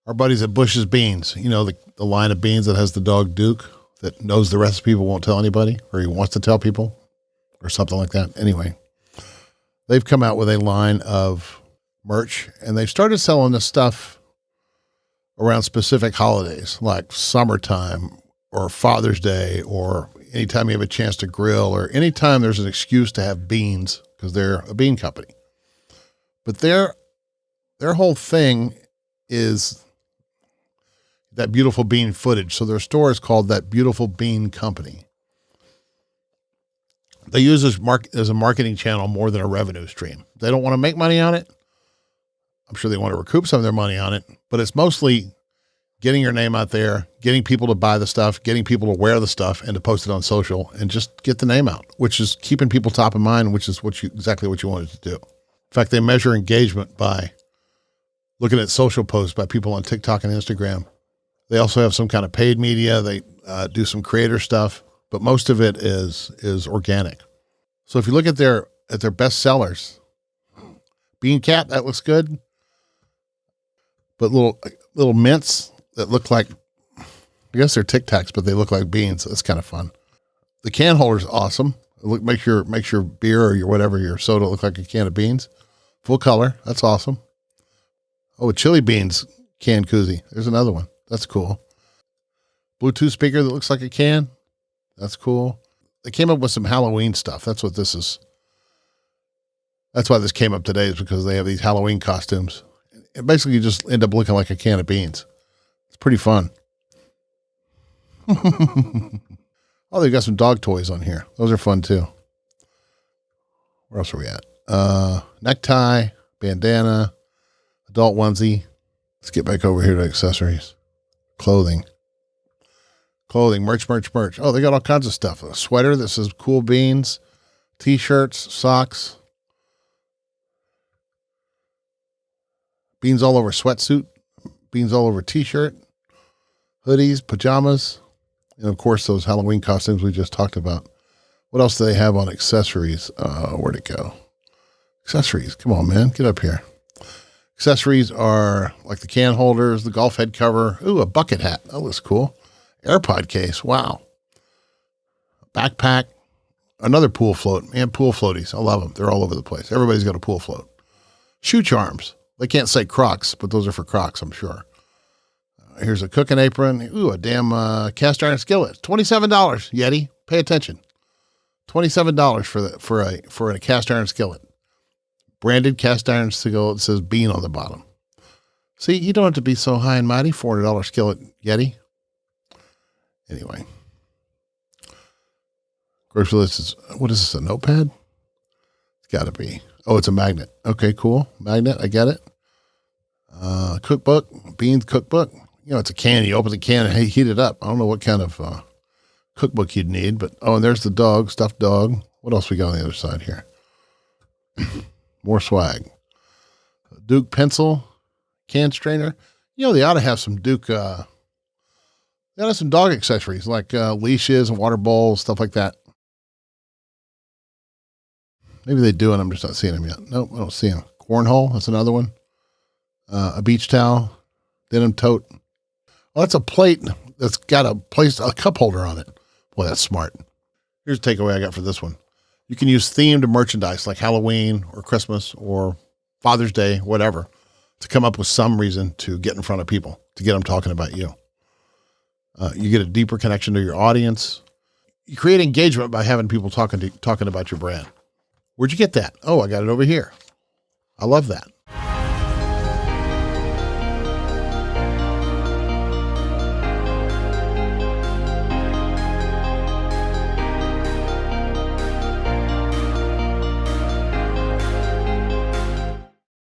Our buddies at Bush's Beans, the line of beans that has the dog Duke that knows the recipe but won't tell anybody, or he wants to tell people, or something like that. Anyway, they've come out with a line of merch, and they've started selling this stuff around specific holidays like summertime or Father's Day, or anytime you have a chance to grill, or anytime there's an excuse to have beans because they're a bean company. But their whole thing is that beautiful bean footage. So their store is called That Beautiful Bean Company. They use this as a marketing channel more than a revenue stream. They don't want to make money on it. I'm sure they want to recoup some of their money on it, but it's mostly getting your name out there, getting people to buy the stuff, getting people to wear the stuff and to post it on social and just get the name out, which is keeping people top of mind, which is exactly what you wanted to do. In fact, they measure engagement by looking at social posts by people on TikTok and Instagram. They also have some kind of paid media. They do some creator stuff, but most of it is organic. So if you look at their best sellers, Bean Cat, that looks good. But little mints that look like, I guess they're Tic Tacs, but they look like beans. That's kind of fun. The can holder's awesome. Makes your beer or your soda look like a can of beans. Full color. That's awesome. Oh, a chili beans can koozie. There's another one. That's cool. Bluetooth speaker that looks like a can. That's cool. They came up with some Halloween stuff. That's what this is. That's why this came up today, is because they have these Halloween costumes. And basically you just end up looking like a can of beans. It's pretty fun. Oh, they've got some dog toys on here. Those are fun too. Where else are we at? Necktie, bandana, adult onesie. Let's get back over here to accessories. Clothing, merch. Oh, they got all kinds of stuff. A sweater that says Cool Beans, t-shirts, socks, beans all over sweatsuit, beans all over t-shirt, hoodies, pajamas, and of course those Halloween costumes we just talked about. What else do they have on accessories? Where'd it go? Accessories. Come on, man. Get up here. Accessories are like the can holders, the golf head cover. Ooh, a bucket hat. That looks cool. AirPod case. Wow. Backpack. Another pool float. Man, pool floaties. I love them. They're all over the place. Everybody's got a pool float. Shoe charms. They can't say Crocs, but those are for Crocs, I'm sure. Here's a cooking apron. Ooh, a damn cast iron skillet. $27. Yeti. Pay attention. $27 for a cast iron skillet. Branded cast iron skillet says Bean on the bottom. See, you don't have to be so high and mighty. $400 skillet Yeti. Anyway. Grocery list is, what is this, a notepad? It's got to be. Oh, it's a magnet. Okay, cool. Magnet, I get it. Cookbook, Beans cookbook. It's a can. You open the can and heat it up. I don't know what kind of cookbook you'd need, but, and there's the dog, stuffed dog. What else we got on the other side here? More swag. Duke pencil, can strainer. They ought to have some Duke, they ought to have some dog accessories like leashes and water bowls, stuff like that. Maybe they do, and I'm just not seeing them yet. Nope, I don't see them. Cornhole, that's another one. A beach towel, denim tote. Oh, that's a plate that's got a cup holder on it. Boy, that's smart. Here's a takeaway I got for this one. You can use themed merchandise like Halloween or Christmas or Father's Day, whatever, to come up with some reason to get in front of people, to get them talking about you. You get a deeper connection to your audience. You create engagement by having people talking about your brand. Where'd you get that? Oh, I got it over here. I love that.